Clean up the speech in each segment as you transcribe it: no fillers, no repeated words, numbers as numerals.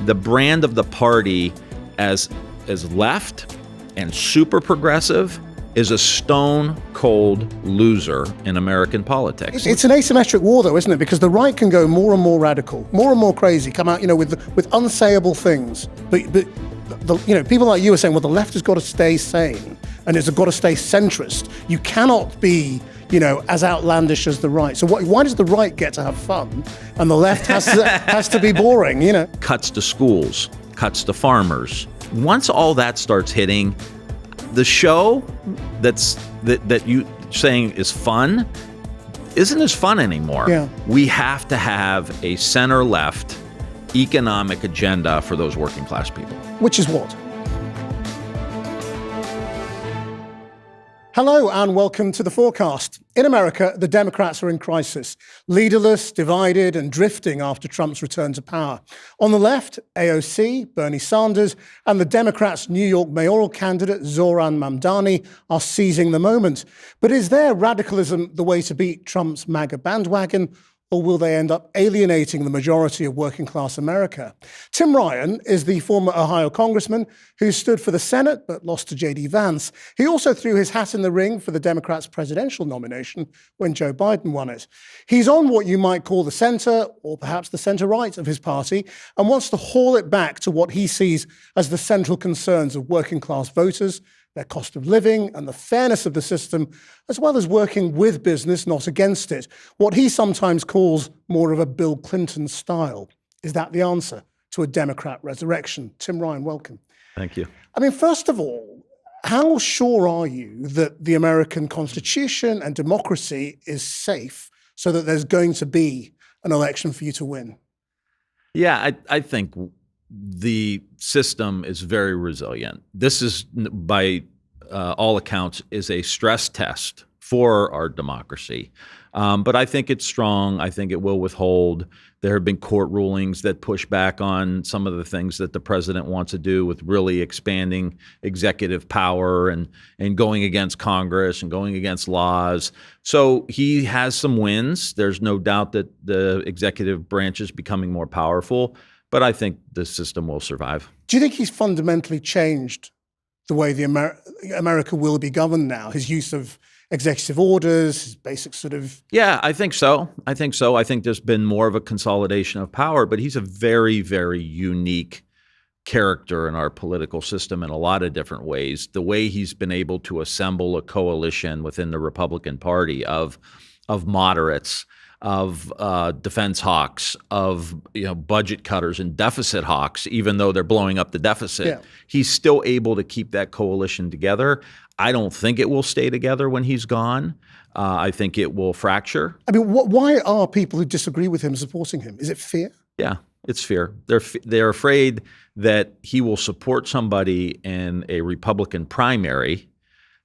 the brand of the party as left and super progressive is a stone-cold loser in American politics. It's an asymmetric war, though, isn't it? Because the right can go more and more radical, more and more crazy, come out, with unsayable things. But people like you are saying, well, the left has got to stay sane and it's got to stay centrist. You cannot be, as outlandish as the right. So why does the right get to have fun and the left has to be boring? Cuts to schools, cuts to farmers. Once all that starts hitting, the show that you saying is fun isn't as fun anymore. Yeah. We have to have a center-left economic agenda for those working class people. Which is what? Hello and welcome to The Forecast. In America, the Democrats are in crisis, leaderless, divided and drifting after Trump's return to power. On the left, AOC, Bernie Sanders, and the Democrats' New York mayoral candidate, Zohran Mamdani, are seizing the moment. But is their radicalism the way to beat Trump's Maga bandwagon? Or will they end up alienating the majority of working-class America? Tim Ryan is the former Ohio Congressman who stood for the Senate but lost to JD Vance. He also threw his hat in the ring for the Democrats' presidential nomination when Joe Biden won it. He's on what you might call the center, or perhaps the center-right of his party, and wants to haul it back to what he sees as the central concerns of working-class voters, their cost of living and the fairness of the system, as well as working with business, not against it. What he sometimes calls more of a Bill Clinton style. Is that the answer to a Democrat resurrection? Tim Ryan, welcome. Thank you. First of all, how sure are you that the American Constitution and democracy is safe so that there's going to be an election for you to win? Yeah, I think the system is very resilient. This is, by all accounts, is a stress test for our democracy. But I think it's strong. I think it will withhold. There have been court rulings that push back on some of the things that the president wants to do with really expanding executive power and going against Congress and going against laws. So he has some wins. There's no doubt that the executive branch is becoming more powerful. But I think the system will survive. Do you think he's fundamentally changed the way America will be governed now? His use of executive orders, his basic sort of... Yeah, I think so. I think there's been more of a consolidation of power, but he's a very, very unique character in our political system in a lot of different ways. The way he's been able to assemble a coalition within the Republican Party of moderates, of defense hawks, of budget cutters and deficit hawks, even though they're blowing up the deficit. Yeah. He's still able to keep that coalition together. I don't think it will stay together when he's gone. I think it will fracture. Why are people who disagree with him supporting him? Is it fear? Yeah, it's fear. They're afraid that he will support somebody in a Republican primary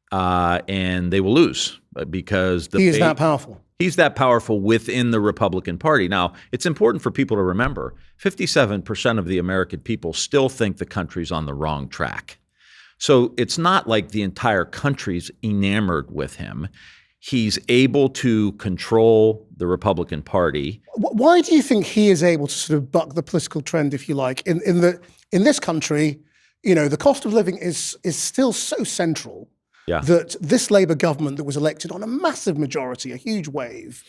and they will lose because he is that powerful. He's that powerful within the Republican Party. Now, it's important for people to remember, 57% of the American people still think the country's on the wrong track. So it's not like the entire country's enamored with him. He's able to control the Republican Party. Why do you think he is able to sort of buck the political trend, if you like? In this country, the cost of living is still so central. Yeah. That this Labour government that was elected on a massive majority, a huge wave,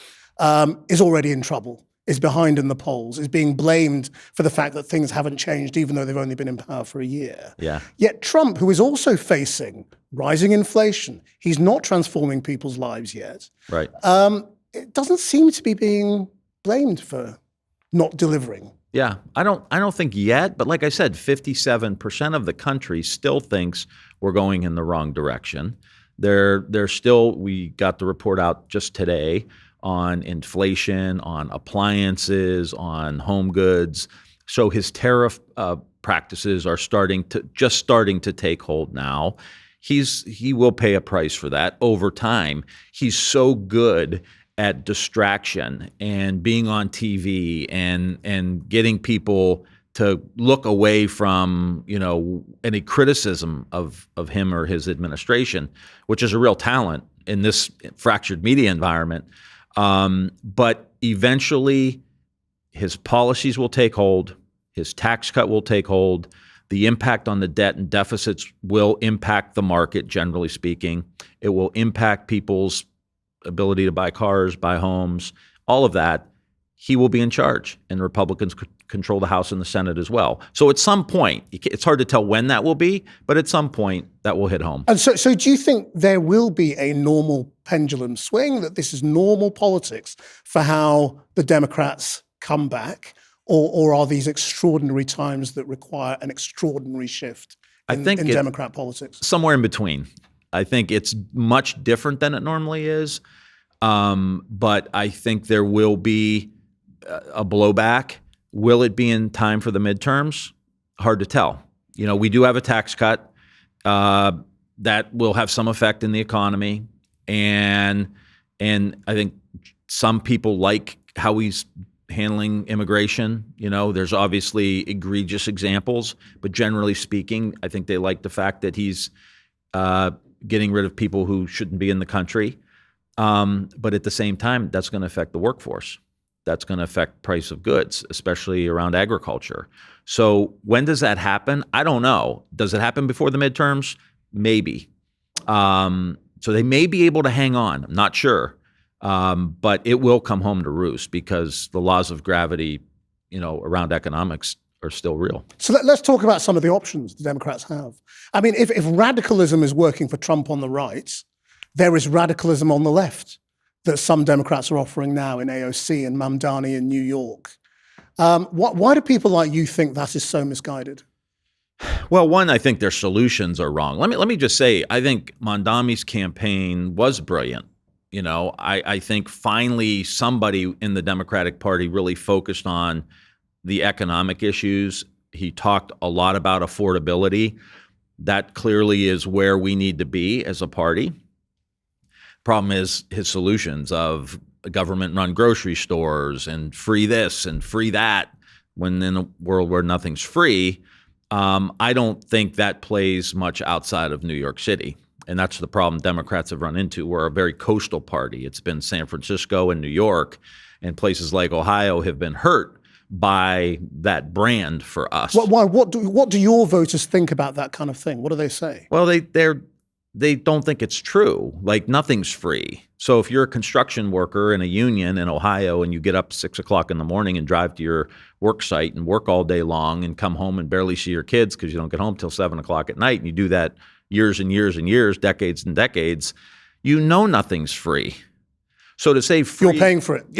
is already in trouble, is behind in the polls, is being blamed for the fact that things haven't changed, even though they've only been in power for a year. Yeah. Yet Trump, who is also facing rising inflation, he's not transforming people's lives yet. Right. It doesn't seem to be being blamed for not delivering. Yeah, I don't think yet, but like I said, 57% of the country still thinks we're going in the wrong direction. They're still, we got the report out just today on inflation, on appliances, on home goods. So his tariff practices are starting to take hold now. He will pay a price for that over time. He's so good at distraction and being on TV and getting people to look away from, any criticism of him or his administration, which is a real talent in this fractured media environment. But eventually his policies will take hold. His tax cut will take hold. The impact on the debt and deficits will impact the market, generally speaking. It will impact people's ability to buy cars, buy homes, all of that. He will be in charge, and the Republicans control the House and the Senate as well. So at some point, it's hard to tell when that will be, but at some point that will hit home. And so do you think there will be a normal pendulum swing, that this is normal politics for how the Democrats come back, or are these extraordinary times that require an extraordinary shift in Democrat politics? Somewhere in between. I think it's much different than it normally is, but I think there will be a blowback. Will it be in time for the midterms? Hard to tell. We do have a tax cut that will have some effect in the economy, and I think some people like how he's handling immigration. There's obviously egregious examples, but generally speaking, I think they like the fact that he's getting rid of people who shouldn't be in the country. But at the same time, that's going to affect the workforce. That's going to affect price of goods, especially around agriculture. So when does that happen? I don't know. Does it happen before the midterms? Maybe. So they may be able to hang on. I'm not sure. But it will come home to roost because the laws of gravity, around economics are still real. So let's talk about some of the options the Democrats have. I mean, if radicalism is working for Trump on the right, there is radicalism on the left that some Democrats are offering now in AOC and Mamdani in New York. Why do people like you think that is so misguided? Well, one, I think their solutions are wrong. Let me just say, I think Mamdani's campaign was brilliant. I think finally somebody in the Democratic Party really focused on the economic issues. He talked a lot about affordability. That clearly is where we need to be as a party. Problem is his solutions of government-run grocery stores and free this and free that, when in a world where nothing's free, I don't think that plays much outside of New York City. And that's the problem Democrats have run into. We're a very coastal party. It's been San Francisco and New York, and places like Ohio have been hurt by that brand for us. Why? What do your voters think about that kind of thing? What do they say? Well, they don't think it's true. Like, nothing's free. So if you're a construction worker in a union in Ohio and you get up 6 o'clock in the morning and drive to your work site and work all day long and come home and barely see your kids because you don't get home till 7 o'clock at night, and you do that years and years and years, decades and decades, nothing's free. So to say free, you're paying for it.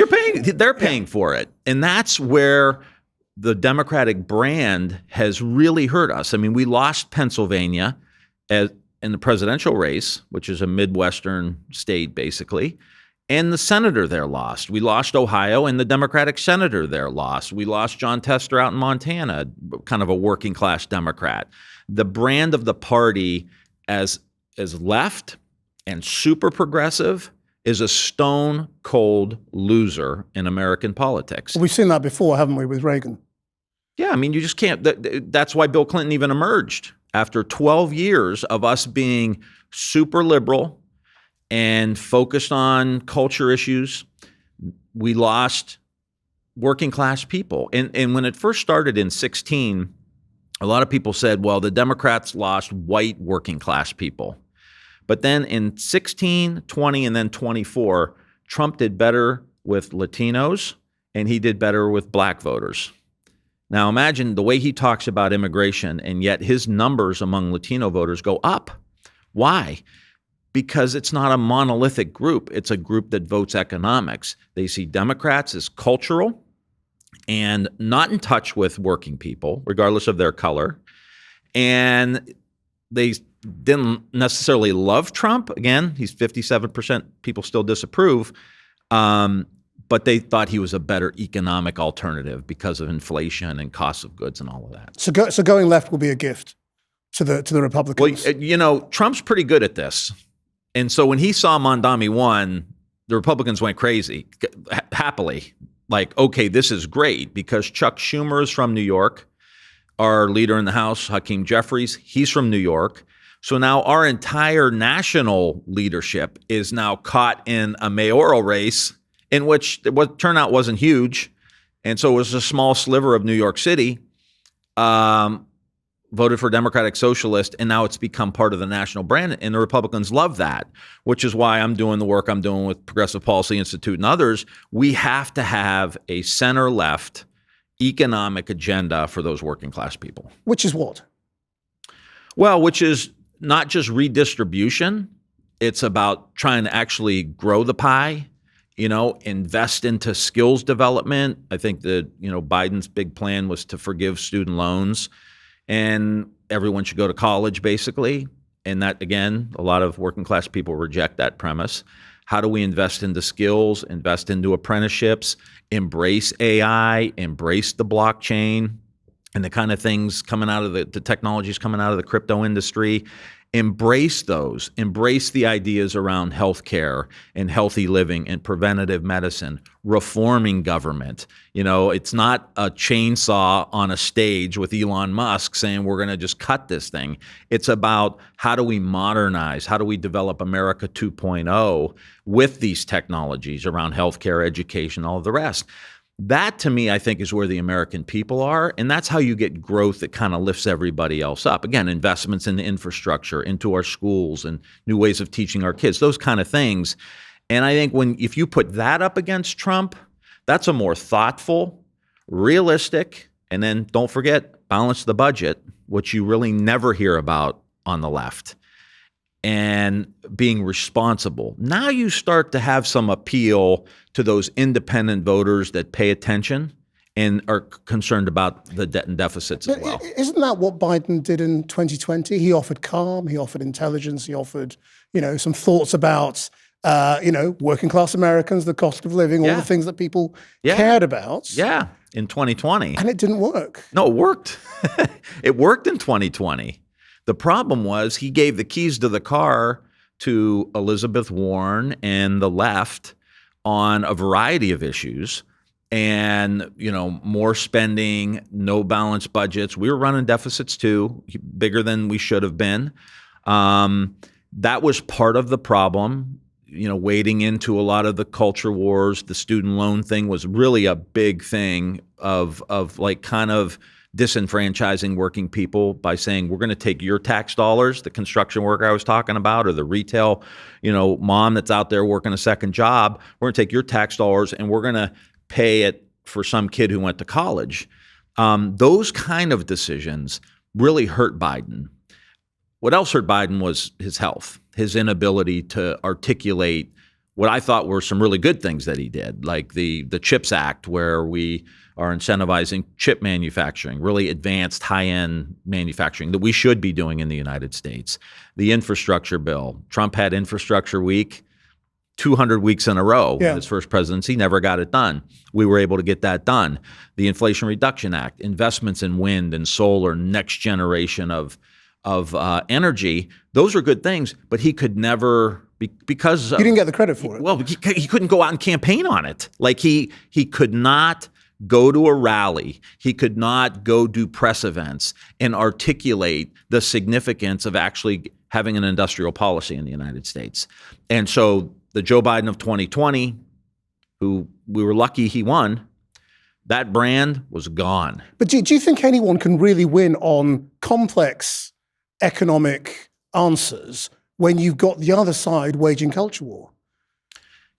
They're paying for it. And that's where the Democratic brand has really hurt us. I mean, we lost Pennsylvania in the presidential race, which is a Midwestern state, basically, and the senator there lost. We lost Ohio, and the Democratic senator there lost. We lost John Tester out in Montana, kind of a working class Democrat. The brand of the party as left and super progressive is a stone cold loser in American politics. Well, we've seen that before, haven't we, with Reagan? Yeah, I mean, you just can't. That's why Bill Clinton even emerged. After 12 years of us being super liberal and focused on culture issues, we lost working class people. And when it first started in 2016, a lot of people said, well, the Democrats lost white working class people. But then in 2016, 20, and then 24, Trump did better with Latinos, and he did better with black voters. Now imagine the way he talks about immigration, and yet his numbers among Latino voters go up. Why? Because it's not a monolithic group. It's a group that votes economics. They see Democrats as cultural and not in touch with working people, regardless of their color. And they didn't necessarily love Trump. Again, he's 57%. People still disapprove. But they thought he was a better economic alternative because of inflation and cost of goods and all of that. So going left will be a gift to the Republicans. Well, Trump's pretty good at this. And so when he saw Mamdani won, the Republicans went crazy, happily. Like, okay, this is great, because Chuck Schumer is from New York. Our leader in the House, Hakeem Jeffries, he's from New York. So now our entire national leadership is now caught in a mayoral race in which the turnout wasn't huge. And so it was a small sliver of New York City. voted for Democratic Socialist, and now it's become part of the national brand, and the Republicans love that, which is why I'm doing the work I'm doing with Progressive Policy Institute and others. We have to have a center-left economic agenda for those working class people. Which is what? Well, which is not just redistribution. It's about trying to actually grow the pie, invest into skills development. I think that, Biden's big plan was to forgive student loans, and everyone should go to college, basically. And that, again, a lot of working class people reject that premise. How do we invest into skills, invest into apprenticeships, embrace AI, embrace the blockchain, and the kind of things coming out of the technologies coming out of the crypto industry? Embrace those. Embrace the ideas around healthcare and healthy living and preventative medicine, reforming government. It's not a chainsaw on a stage with Elon Musk saying we're going to just cut this thing. It's about how do we modernize, how do we develop America 2.0 with these technologies around healthcare, education, all of the rest. That, to me, I think, is where the American people are, and that's how you get growth that kind of lifts everybody else up. Again, investments in the infrastructure, into our schools, and new ways of teaching our kids, those kind of things. And I think if you put that up against Trump, that's a more thoughtful, realistic, and then don't forget, balance the budget, which you really never hear about on the left, and being responsible. Now you start to have some appeal to those independent voters that pay attention and are concerned about the debt and deficits as well. Isn't that what Biden did in 2020? He offered calm, he offered intelligence, he offered, some thoughts about, working class Americans, the cost of living, all the things that people cared about. Yeah, in 2020. And it didn't work. No, it worked. It worked in 2020. The problem was he gave the keys to the car to Elizabeth Warren and the left on a variety of issues, and more spending, no balanced budgets. We were running deficits too, bigger than we should have been. That was part of the problem. Wading into a lot of the culture wars, the student loan thing was really a big thing of like kind of disenfranchising working people by saying, we're going to take your tax dollars, the construction worker I was talking about, or the retail, mom that's out there working a second job. We're going to take your tax dollars and we're going to pay it for some kid who went to college. Those kind of decisions really hurt Biden. What else hurt Biden was his health, his inability to articulate what I thought were some really good things that he did, like the CHIPS Act, where we are incentivizing chip manufacturing, really advanced high-end manufacturing that we should be doing in the United States. The infrastructure bill. Trump had infrastructure week 200 weeks in a row in his first presidency, never got it done. We were able to get that done. The Inflation Reduction Act, investments in wind and solar, next generation of energy. Those are good things, but he could never, because you didn't get the credit for it. Well, he couldn't go out and campaign on it. Like he could not go to a rally. He could not go do press events and articulate the significance of actually having an industrial policy in the United States. And so the Joe Biden of 2020, who we were lucky he won, that brand was gone. But do you think anyone can really win on complex economic answers when you've got the other side waging culture war?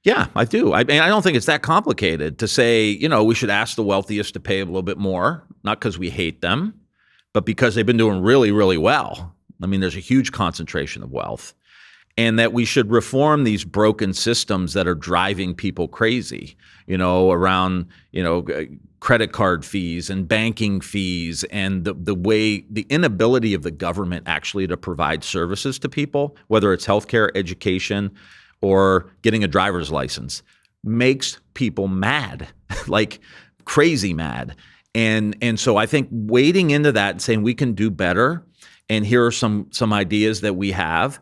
Yeah, I do. I mean, I don't think it's that complicated to say, we should ask the wealthiest to pay a little bit more, not because we hate them, but because they've been doing really, really well. I mean, there's a huge concentration of wealth, and that we should reform these broken systems that are driving people crazy, around, credit card fees and banking fees, and the inability of the government actually to provide services to people, whether it's healthcare, education, or getting a driver's license, makes people mad, like crazy mad. And so I think wading into that and saying we can do better, and here are some ideas that we have,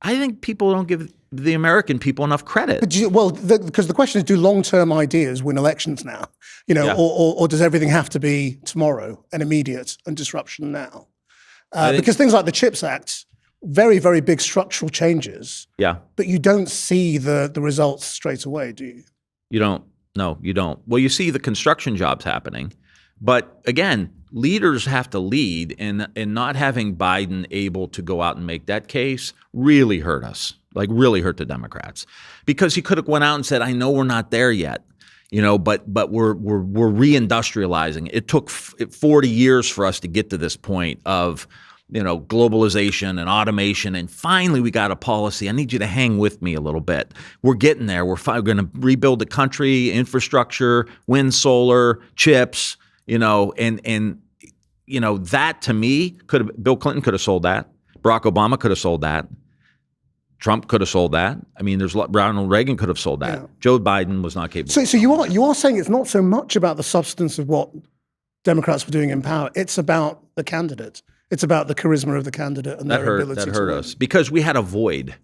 I think people don't give the American people enough credit. Because the question is, do long-term ideas win elections now? Or does everything have to be tomorrow and immediate and disruption now? Because things like the CHIPS Act, very, very big structural changes. Yeah. But you don't see the results straight away, do you? You don't. No, you don't. Well, you see the construction jobs happening, But again, leaders have to lead, and not having Biden able to go out and make that case really hurt us, like really hurt the Democrats, because he could have went out and said, I know we're not there yet, but we're reindustrializing. It took 40 years for us to get to this point of, globalization and automation. And finally, we got a policy. I need you to hang with me a little bit. We're getting there. We're going to rebuild the country, infrastructure, wind, solar, chips, that to me Bill Clinton could have sold that. Barack Obama could have sold that. Trump could have sold that. I mean, Ronald Reagan could have sold that. Yeah. Joe Biden was not capable. So you are saying it's not so much about the substance of what Democrats were doing in power. It's about the candidate. It's about the charisma of the candidate and their ability to win. That hurt us because we had a void.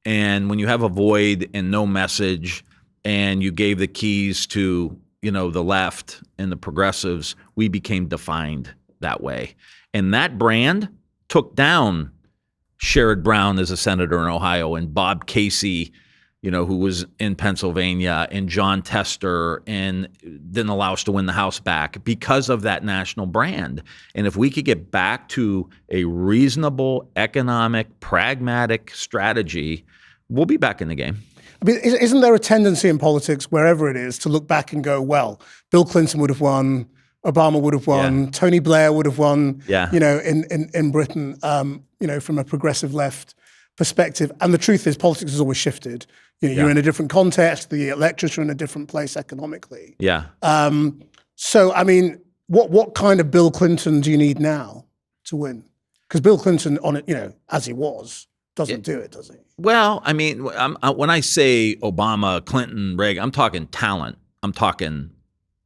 And when you have a void and no message, and you gave the keys to, the left and the progressives, we became defined that way. And that brand took down Sherrod Brown as a senator in Ohio, and Bob Casey, who was in Pennsylvania, and John Tester, and didn't allow us to win the House back because of that national brand. And if we could get back to a reasonable, economic, pragmatic strategy, we'll be back in the game. I mean, isn't there a tendency in politics, wherever it is, to look back and go, well, Bill Clinton would have won, Obama would have won, Tony Blair would have won, in Britain, from a progressive left perspective. And the truth is, politics has always shifted. You're in a different context. The electorates are in a different place economically. Yeah. So, I mean, what kind of Bill Clinton do you need now to win? Because Bill Clinton, as he was, doesn't do it, does he? Well, I mean, when I say Obama, Clinton, Reagan, I'm talking talent. I'm talking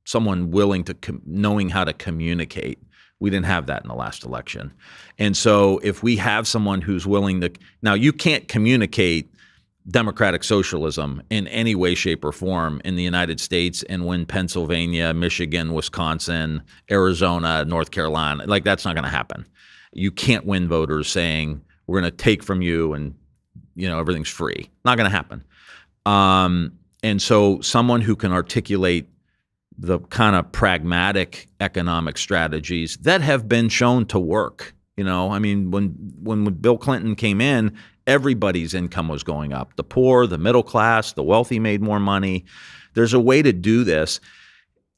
someone willing to knowing how to communicate. We didn't have that in the last election. And so if we have someone who's willing to – now, you can't communicate democratic socialism in any way, shape, or form in the United States and win Pennsylvania, Michigan, Wisconsin, Arizona, North Carolina. Like, that's not going to happen. You can't win voters saying we're going to take from you and, everything's free. Not going to happen. And so someone who can articulate the kind of pragmatic economic strategies that have been shown to work. I mean, when Bill Clinton came in, everybody's income was going up. The poor, the middle class, the wealthy made more money. There's a way to do this.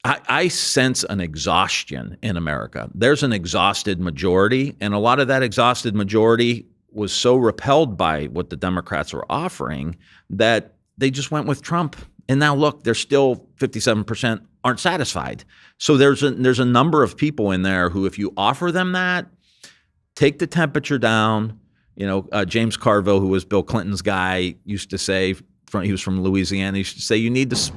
I sense an exhaustion in America. There's an exhausted majority, and a lot of that exhausted majority was so repelled by what the Democrats were offering that they just went with Trump. And now look, they're still 57% aren't satisfied. So there's a number of people in there who, if you offer them that, take the temperature down. James Carville, who was Bill Clinton's guy, used to say, he was from Louisiana, he used to say, you need to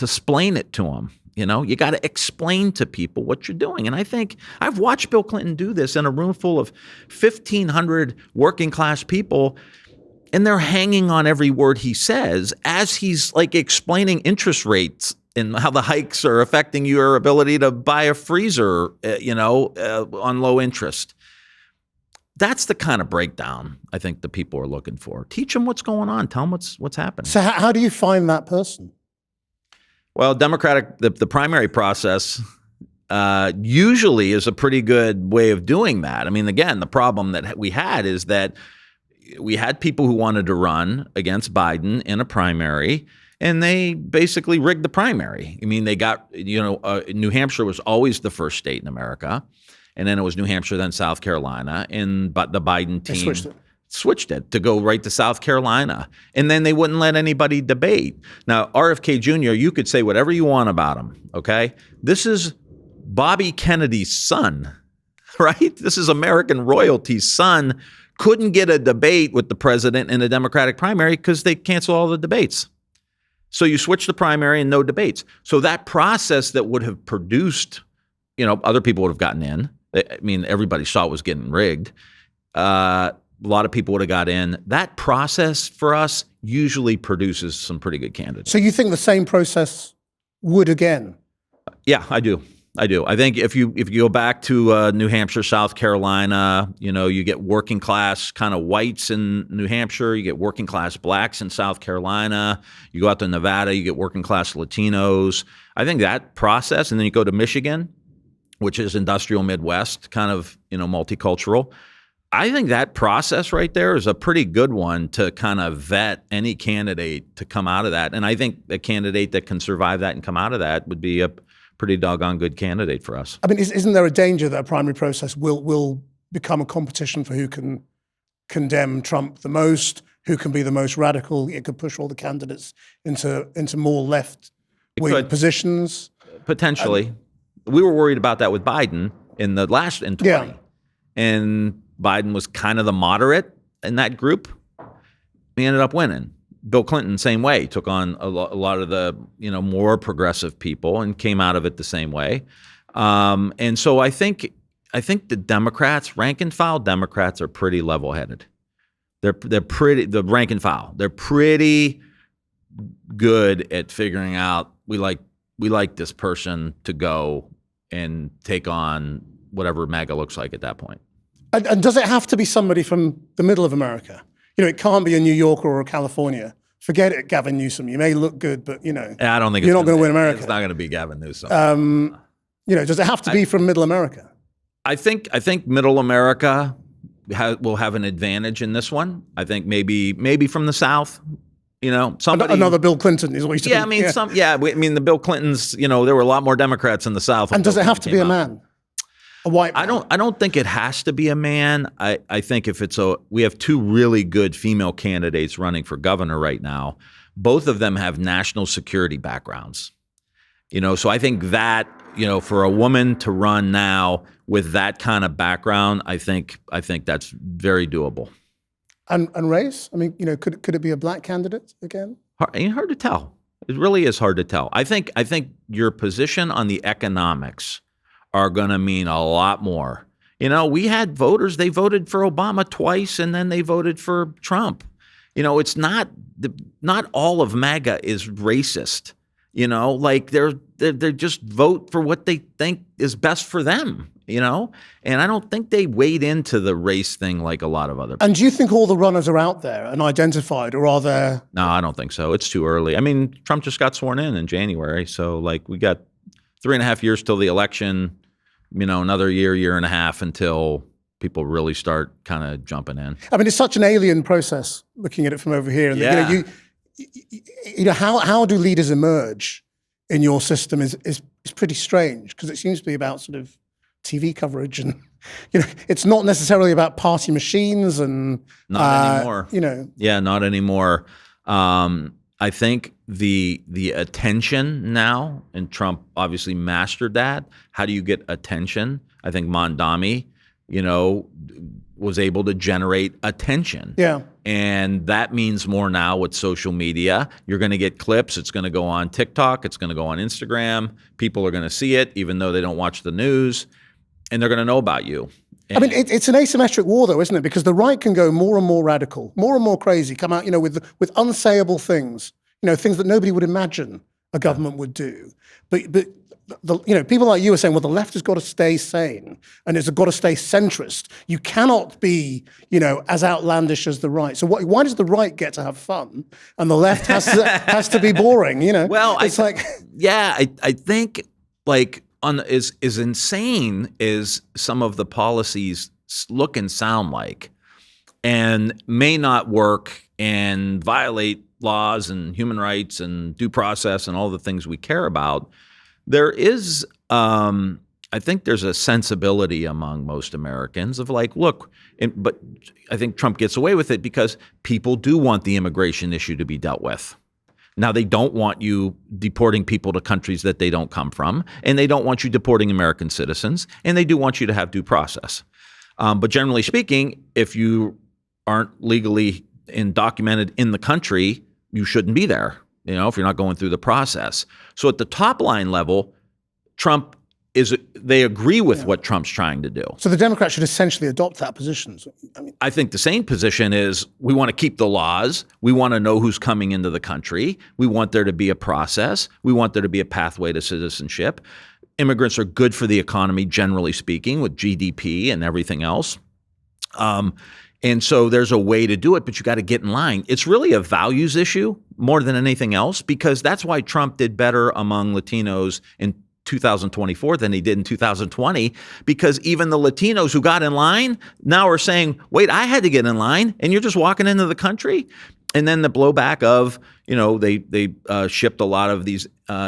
explain it to them. You got to explain to people what you're doing. And I think I've watched Bill Clinton do this in a room full of 1,500 working class people, and they're hanging on every word he says as he's like explaining interest rates and how the hikes are affecting your ability to buy a freezer, on low interest. That's the kind of breakdown I think the people are looking for. Teach them what's going on. Tell them what's happening. So how do you find that person? Well, the primary process usually is a pretty good way of doing that. I mean, again, the problem that we had is that we had people who wanted to run against Biden in a primary, and they basically rigged the primary. I mean, they got, New Hampshire was always the first state in America, and then it was New Hampshire, then South Carolina, but the Biden team switched it to go right to South Carolina. And then they wouldn't let anybody debate. Now, RFK Jr., you could say whatever you want about him, okay? This is Bobby Kennedy's son, right? This is American royalty's son. Couldn't get a debate with the president in a Democratic primary because they cancel all the debates. So you switch the primary and no debates. So that process that would have produced, other people would have gotten in. I mean, everybody saw it was getting rigged. A lot of people would have got in. That process for us usually produces some pretty good candidates. So you think the same process would again? Yeah, I do. I think if you go back to New Hampshire, South Carolina, you get working class kind of whites in New Hampshire, you get working class blacks in South Carolina, you go out to Nevada, you get working class Latinos. I think that process, and then you go to Michigan, which is industrial Midwest, kind of, multicultural. I think that process right there is a pretty good one to kind of vet any candidate to come out of that. And I think a candidate that can survive that and come out of that would be a pretty doggone good candidate for us. I mean, isn't there a danger that a primary process will become a competition for who can condemn Trump the most, who can be the most radical? It could push all the candidates into more left-wing positions. Potentially. We were worried about that with Biden in 20. Yeah. And Biden was kind of the moderate in that group. He ended up winning. Bill Clinton, same way, took on a lot of the more progressive people and came out of it the same way. And so I think the Democrats, rank and file Democrats, are pretty level-headed. They're pretty, the rank and file. They're pretty good at figuring out we like this person to go and take on whatever MAGA looks like at that point. And does it have to be somebody from the middle of America? It can't be a New Yorker or a California. Forget it, Gavin Newsom. You may look good, but I don't think you're not going to win America. It's not going to be Gavin Newsom. Does it have to be from middle America? I think middle America will have an advantage in this one. I think maybe from the South. Somebody, another Bill Clinton is what you said. Yeah, I mean, the Bill Clintons. There were a lot more Democrats in the South. And does it have to be a man? A white man? I don't think it has to be a man. I think if we have two really good female candidates running for governor right now. Both of them have national security backgrounds. So I think that, for a woman to run now with that kind of background, I think that's very doable. And race? I mean, could it be a black candidate again? Hard to tell. It really is hard to tell. I think your position on the economics are going to mean a lot more. We had voters, they voted for Obama twice and then they voted for Trump. It's not all of MAGA is racist. They just vote for what they think is best for them, and I don't think they wade into the race thing like a lot of other people. And do you think all the runners are out there and identified, or are there? No, I don't think so. It's too early. I mean, Trump just got sworn in January. So we got 3.5 years till the election, another year and a half until people really start kind of jumping in. I mean, it's such an alien process looking at it from over here. And how do leaders emerge in your system is pretty strange, because it seems to be about sort of TV coverage, and it's not necessarily about party machines and not anymore. Yeah, not anymore. I think the attention now, and Trump obviously mastered that. How do you get attention? I think Mamdani, was able to generate attention. Yeah. And that means more now with social media. You're going to get clips. It's going to go on TikTok. It's going to go on Instagram. People are going to see it, even though they don't watch the news, and they're going to know about you. I mean, it's an asymmetric war, though, isn't it? Because the right can go more and more radical, more and more crazy, come out, with unsayable things, things that nobody would imagine a government would do. But people like you are saying, well, the left has got to stay sane and it's got to stay centrist. You cannot be, as outlandish as the right. So why does the right get to have fun and the left has to be boring? Well, it's I think as insane as some of the policies look and sound like, and may not work and violate laws and human rights and due process and all the things we care about, there is, I think there's a sensibility among most Americans of look, but I think Trump gets away with it because people do want the immigration issue to be dealt with. Now, they don't want you deporting people to countries that they don't come from, and they don't want you deporting American citizens, and they do want you to have due process. But generally speaking, if you aren't legally and documented in the country, you shouldn't be there, if you're not going through the process. So at the top line level, they agree with what Trump's trying to do. So the Democrats should essentially adopt that position. I think the same position is we want to keep the laws. We want to know who's coming into the country. We want there to be a process. We want there to be a pathway to citizenship. Immigrants are good for the economy, generally speaking, with GDP and everything else. And so there's a way to do it, but you got to get in line. It's really a values issue more than anything else, because that's why Trump did better among Latinos in 2024 than he did in 2020, because even the Latinos who got in line now are saying, wait, I had to get in line and you're just walking into the country. And then the blowback of, they shipped a lot of these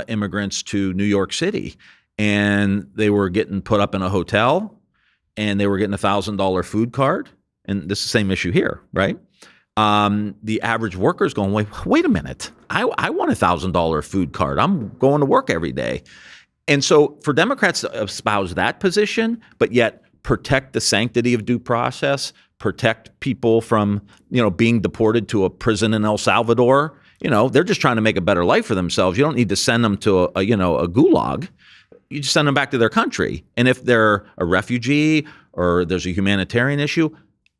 immigrants to New York City, and they were getting put up in a hotel and they were getting $1,000 food card. And this is the same issue here, right? The average worker is going, wait a minute. I want $1,000 food card. I'm going to work every day. And so for Democrats to espouse that position, but yet protect the sanctity of due process, protect people from, being deported to a prison in El Salvador, they're just trying to make a better life for themselves. You don't need to send them to a gulag. You just send them back to their country. And if they're a refugee or there's a humanitarian issue,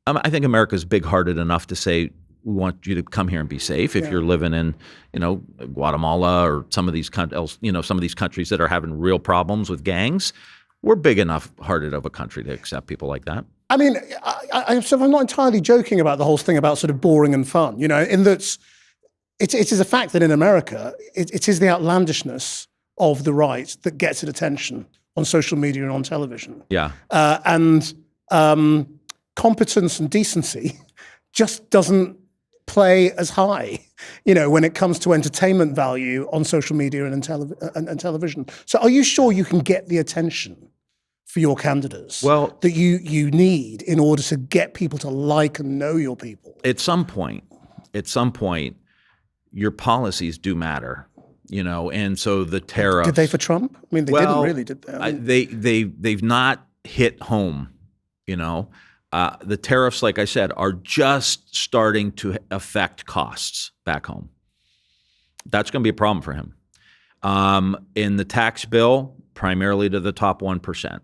I think America's big-hearted enough to say, we want you to come here and be safe. If you're living in, Guatemala or some of these countries that are having real problems with gangs, we're big enough hearted of a country to accept people like that. I mean, I'm not entirely joking about the whole thing about sort of boring and fun, in that it is a fact that in America, it is the outlandishness of the right that gets it attention on social media and on television. Yeah. Competence and decency just doesn't play as high, when it comes to entertainment value on social media and television. So are you sure you can get the attention for your candidates that you need in order to get people to like and know your people? At some point, your policies do matter, and so the tariffs. Did they for Trump? I mean, they didn't really, did they? I mean, they've not hit home, The tariffs, like I said, are just starting to affect costs back home. That's going to be a problem for him. In the tax bill, primarily to the top 1%.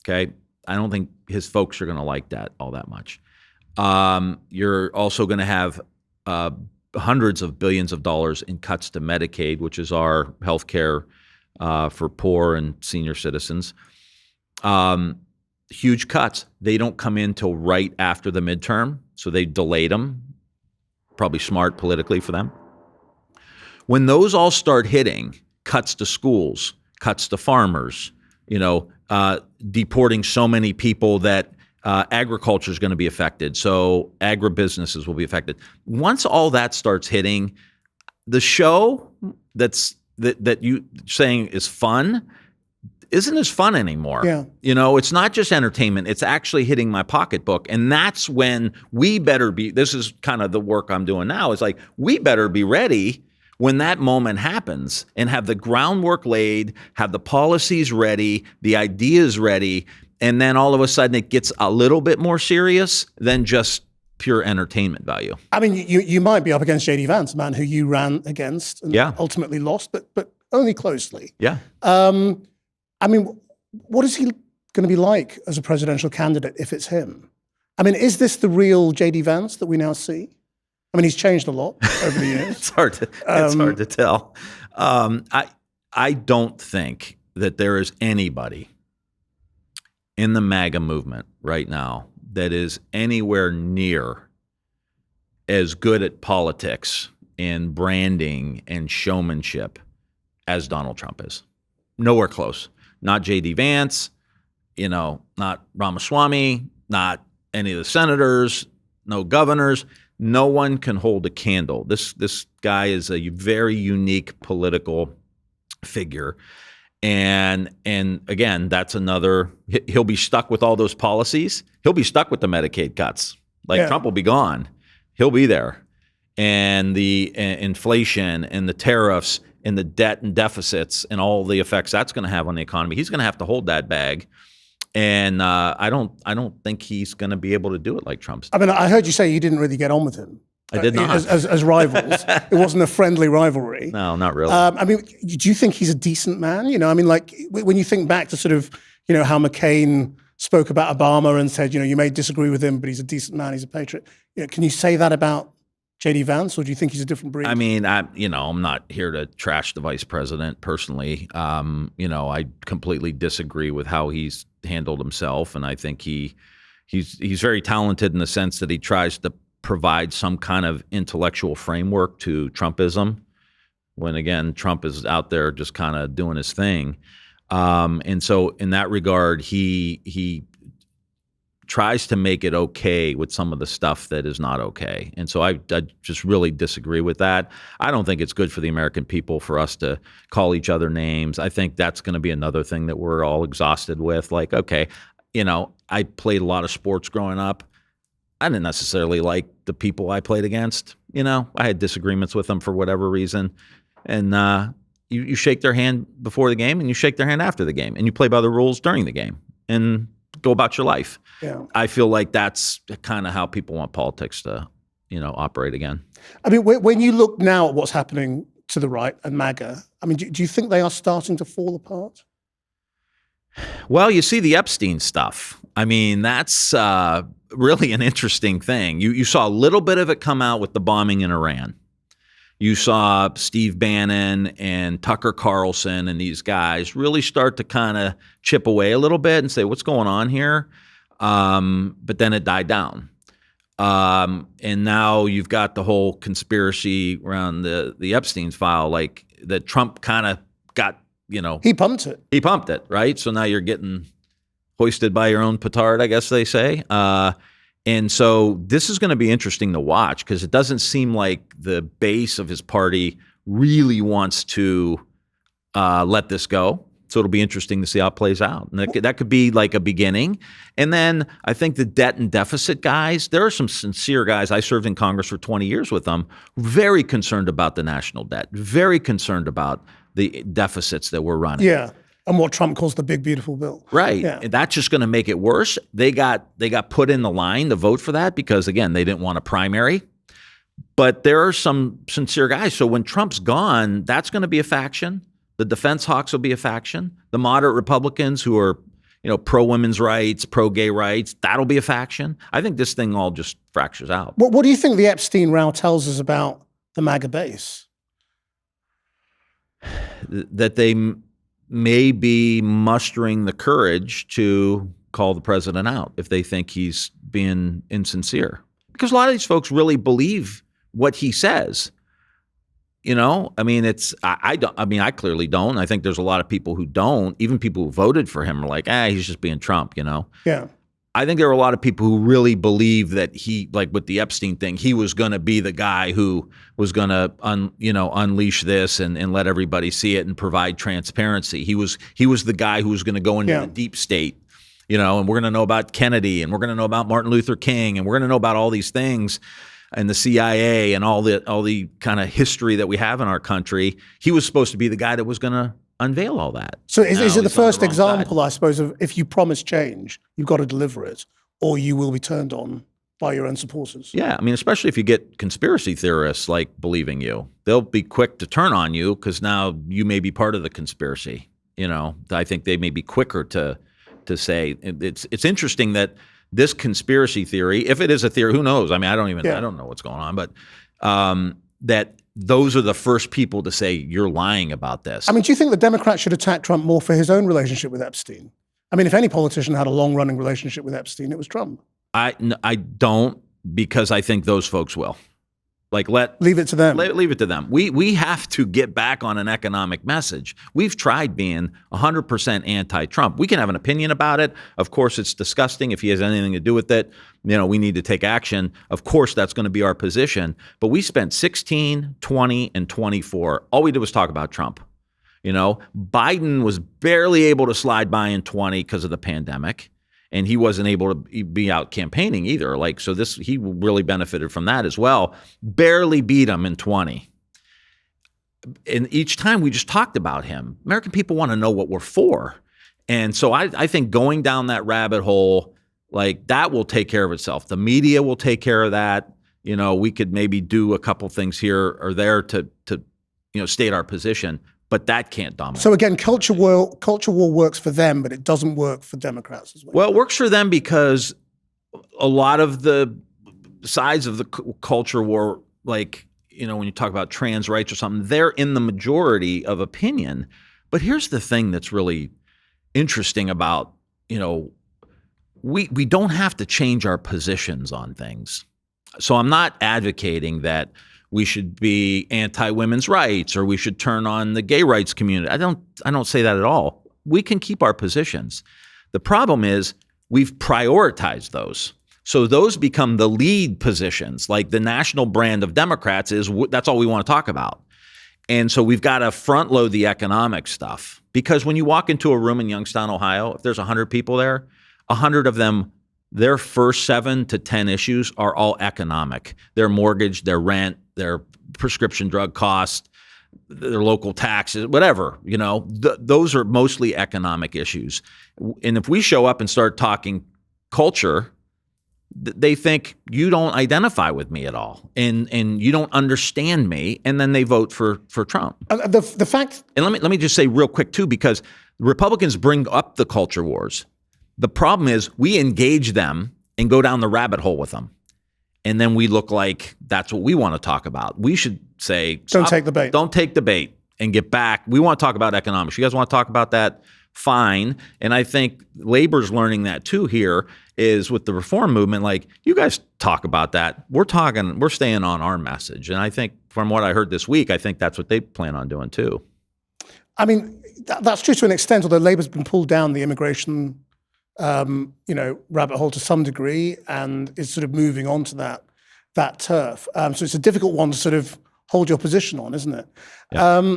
Okay, I don't think his folks are going to like that all that much. You're also going to have hundreds of billions of dollars in cuts to Medicaid, which is our health care for poor and senior citizens. Huge cuts. They don't come in till right after the midterm, so they delayed them. Probably smart politically for them. When those all start hitting, cuts to schools, cuts to farmers, deporting so many people that agriculture is going to be affected, so agribusinesses will be affected. Once all that starts hitting, the show that you saying is fun isn't as fun anymore. Yeah. It's not just entertainment. It's actually hitting my pocketbook. And that's when we better be, this is kind of the work I'm doing now. It's like, we better be ready when that moment happens and have the groundwork laid, have the policies ready, the ideas ready, and then all of a sudden it gets a little bit more serious than just pure entertainment value. I mean, you might be up against JD Vance, a man who you ran against and ultimately lost, but only closely. Yeah. I mean, what is he going to be like as a presidential candidate if it's him? I mean, is this the real JD Vance that we now see? I mean, he's changed a lot over the years. It's hard to tell. I don't think that there is anybody in the MAGA movement right now that is anywhere near as good at politics and branding and showmanship as Donald Trump is. Nowhere close. Not JD Vance, not Ramaswamy, not any of the senators, no governors. No one can hold a candle. This guy is a very unique political figure. And again, that's another, he'll be stuck with all those policies. He'll be stuck with the Medicaid cuts. Trump will be gone. He'll be there. And the inflation and the tariffs and the debt and deficits and all the effects that's going to have on the economy. He's going to have to hold that bag. And I don't think he's going to be able to do it like Trump's. I mean, I heard you say you didn't really get on with him. I did not. As rivals. It wasn't a friendly rivalry. No, not really. I mean, do you think he's a decent man? I mean, like when you think back to sort of, how McCain spoke about Obama and said, you may disagree with him, but he's a decent man, he's a patriot. Can you say that about JD Vance, or do you think he's a different breed? I mean, I'm not here to trash the vice president personally. I completely disagree with how he's handled himself, and I think he's very talented in the sense that he tries to provide some kind of intellectual framework to Trumpism, when again Trump is out there just kind of doing his thing. And so in that regard, he tries to make it okay with some of the stuff that is not okay. And so I just really disagree with that. I don't think it's good for the American people for us to call each other names. I think that's going to be another thing that we're all exhausted with. Like, okay, I played a lot of sports growing up. I didn't necessarily like the people I played against. I had disagreements with them for whatever reason. And you shake their hand before the game and you shake their hand after the game and you play by the rules during the game and go about your life. Yeah. I feel like that's kind of how people want politics to, operate again. I mean, when you look now at what's happening to the right and MAGA, I mean, do you think they are starting to fall apart? Well, you see the Epstein stuff. I mean, that's really an interesting thing. You saw a little bit of it come out with the bombing in Iran. You saw Steve Bannon and Tucker Carlson and these guys really start to kind of chip away a little bit and say, what's going on here? But then it died down. And now you've got the whole conspiracy around the Epstein's file, like that Trump kind of got, He pumped it. He pumped it, right? So now you're getting hoisted by your own petard, I guess they say. And so this is going to be interesting to watch because it doesn't seem like the base of his party really wants to let this go. So it'll be interesting to see how it plays out. And that could be like a beginning. And then I think the debt and deficit guys, there are some sincere guys. I served in Congress for 20 years with them, very concerned about the national debt, very concerned about the deficits that we're running. Yeah. And what Trump calls the big, beautiful bill. Right. Yeah. And that's just going to make it worse. They got put in the line to vote for that because, again, they didn't want a primary. But there are some sincere guys. So when Trump's gone, that's going to be a faction. The defense hawks will be a faction. The moderate Republicans who are, pro-women's rights, pro-gay rights, that'll be a faction. I think this thing all just fractures out. What do you think the Epstein row tells us about the MAGA base? That they may be mustering the courage to call the president out if they think he's being insincere. Because a lot of these folks really believe what he says. I mean, I clearly don't. I think there's a lot of people who don't. Even people who voted for him are like, he's just being Trump, Yeah. I think there are a lot of people who really believe that he, like with the Epstein thing, he was going to be the guy who was going to, unleash this and let everybody see it and provide transparency. He was the guy who was going to go into the deep state, and we're going to know about Kennedy and we're going to know about Martin Luther King and we're going to know about all these things and the CIA and all the kind of history that we have in our country. He was supposed to be the guy that was going to unveil all that. So is it the first example, I suppose, of if you promise change, you've got to deliver it, or you will be turned on by your own supporters? Yeah, I mean, especially if you get conspiracy theorists like believing you. They'll be quick to turn on you because now you may be part of the conspiracy. I think they may be quicker to say. It's interesting that this conspiracy theory, if it is a theory, who knows? I mean, I don't know what's going on, but that those are the first people to say you're lying about this. I mean, do you think the Democrats should attack Trump more for his own relationship with Epstein? I mean, if any politician had a long-running relationship with Epstein, it was Trump. I don't, because I think those folks will. Leave it to them. Leave it to them. We have to get back on an economic message. We've tried being 100% anti-Trump. We can have an opinion about it. Of course, it's disgusting if he has anything to do with it. We need to take action. Of course, that's going to be our position. But we spent 16, 20, and 24. All we did was talk about Trump. Biden was barely able to slide by in 20 because of the pandemic. And he wasn't able to be out campaigning either. He really benefited from that as well. Barely beat him in 20. And each time we just talked about him. American people want to know what we're for. And so I think going down that rabbit hole, that will take care of itself. The media will take care of that. We could maybe do a couple things here or there to state our position. But that can't dominate. So again, culture war works for them, but it doesn't work for Democrats as well. Well, it works for them because a lot of the sides of the culture war, when you talk about trans rights or something, they're in the majority of opinion. But here's the thing that's really interesting about, we don't have to change our positions on things. So I'm not advocating that we should be anti-women's rights or we should turn on the gay rights community. I don't say that at all. we can keep our positions. The problem is we've prioritized those. So those become the lead positions. Like the national brand of Democrats is that's all we want to talk about. And so we've got to front load the economic stuff, because when you walk into a room in Youngstown, Ohio, if there's 100 people there, 100 of them, their first 7 to 10 issues are all economic. Their mortgage, their rent, their prescription drug costs, their local taxes, whatever, those are mostly economic issues. And if we show up and start talking culture, they think you don't identify with me at all, and you don't understand me, and then they vote for Trump. The fact, and let me just say real quick too, because Republicans bring up the culture wars. The problem is we engage them and go down the rabbit hole with them, and then we look like that's what we want to talk about. We should say, don't take the bait. Don't take the bait and get back. We want to talk about economics. You guys want to talk about that? Fine. And I think labor's learning that too here is with the reform movement. Like, you guys talk about that. We're staying on our message. And I think from what I heard this week, I think that's what they plan on doing too. I mean, that's true to an extent, although Labour's been pulled down the immigration, rabbit hole to some degree, and is sort of moving on to that turf. So it's a difficult one to sort of hold your position on, isn't it? Yeah.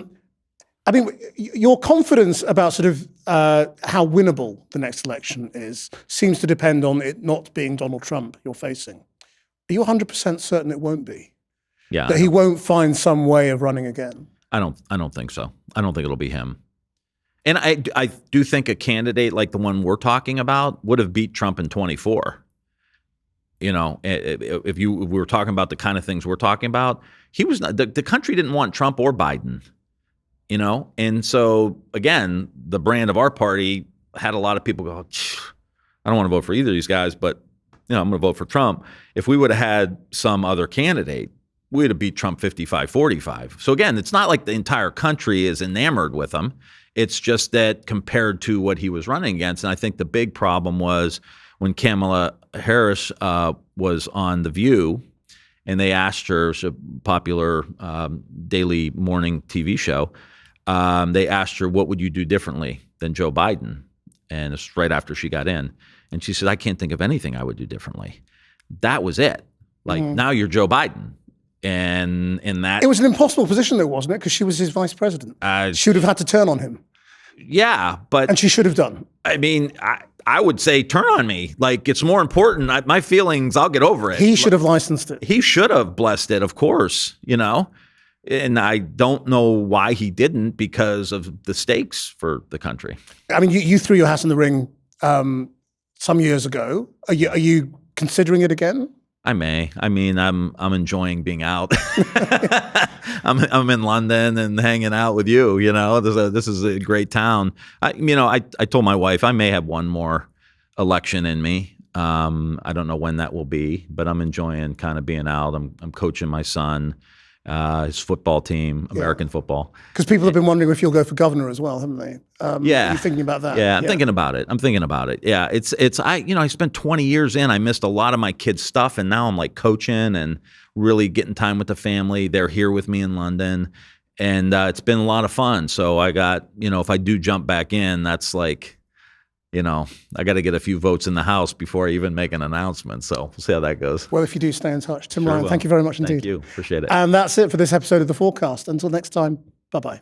I mean, your confidence about sort of how winnable the next election is seems to depend on it not being Donald Trump you're facing. Are you 100% certain it won't be? Yeah. That he won't find some way of running again? I don't think so. I don't think it'll be him. And I do think a candidate like the one we're talking about would have beat Trump in 24. If we were talking about the kind of things we're talking about, he was not, the country didn't want Trump or Biden. And so again, the brand of our party had a lot of people go, I don't want to vote for either of these guys, but I'm going to vote for Trump. If we would have had some other candidate, we would have beat Trump 55-45. So again, it's not like the entire country is enamored with him. It's just that compared to what he was running against. And I think the big problem was when Kamala Harris was on The View, and they asked her, it's a popular daily morning TV show, they asked her, what would you do differently than Joe Biden? And it's right after she got in. And she said, I can't think of anything I would do differently. That was it. Like, now you're Joe Biden. And in that... It was an impossible position though, wasn't it? Because she was his vice president. She would have had to turn on him. Yeah, but... And she should have done. I mean, I would say turn on me. Like, it's more important. My feelings, I'll get over it. He should have licensed it. He should have blessed it, of course, And I don't know why he didn't, because of the stakes for the country. I mean, you threw your hat in the ring some years ago. Are you considering it again? I may. I mean, I'm enjoying being out. I'm in London and hanging out with you. This is a great town. I told my wife I may have one more election in me. I don't know when that will be, but I'm enjoying kind of being out. I'm coaching my son, his football team, American football. Because people have been wondering if you'll go for governor as well, haven't they? Yeah. Are you thinking about that? Yeah, I'm thinking about it. Yeah, I spent 20 years in. I missed a lot of my kids' stuff, and now I'm like coaching and really getting time with the family. They're here with me in London, and it's been a lot of fun. So I got, if I do jump back in, that's like, I got to get a few votes in the House before I even make an announcement. So we'll see how that goes. Well, if you do, stay in touch. Tim Ryan, thank you very much indeed. Thank you. Appreciate it. And that's it for this episode of The Forecast. Until next time, bye-bye.